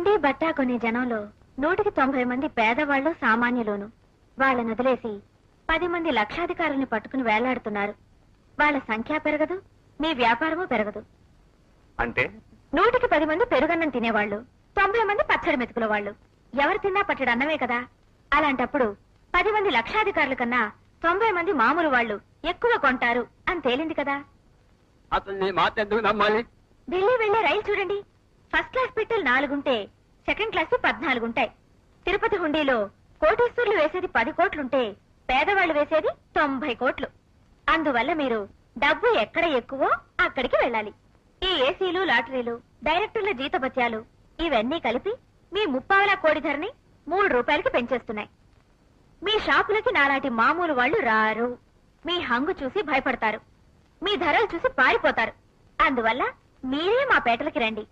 తిండి బట్ట కొనే జనంలో 190 మంది పేదవాళ్లు సామాన్యులోను. వాళ్ళను వదిలేసి 10 మంది లక్షాధికారుల్ని పట్టుకుని వేలాడుతున్నారు. వాళ్ళ సంఖ్య పెరగదు, మీ వ్యాపారము పెరగదు. అంటే 100కి 10 మంది పెరుగన్నం తినేవాళ్లు, 90 మంది పచ్చడి మెతుకుల వాళ్ళు. ఎవరు తిన్నా పచ్చడి అన్నమే కదా. అలాంటప్పుడు 10 మంది లక్షాధికారుల కన్నా 90 మంది మామూలు వాళ్ళు ఎక్కువ కొంటారు అని తేలింది కదా. అతన్ని మాట ఎందుకు నమ్మాలి? వెళ్లే రైలు చూడండి. ఫస్ట్ క్లాస్ పెట్టెలు 4 ఉంటే సెకండ్ క్లాస్ 14 ఉంటాయి. తిరుపతి హుండీలో కోటీశ్వర్లు వేసేది 10 కోట్లుంటే పేదవాళ్లు వేసేది 90 కోట్లు. అందువల్ల మీరు డబ్బు ఎక్కడ ఎక్కువో అక్కడికి వెళ్ళాలి. ఈ ఏసీలు, లాటరీలు, డైరెక్టర్ల జీతభత్యాలు ఇవన్నీ కలిపి మీ 30 కోడి ధరని 3 రూపాయలకి పెంచేస్తున్నాయి. మీ షాపులకి నాలాంటి మామూలు వాళ్ళు రారు. మీ హంగు చూసి భయపడతారు, మీ ధరలు చూసి పారిపోతారు. అందువల్ల మీరే మా పేటలకి రండి.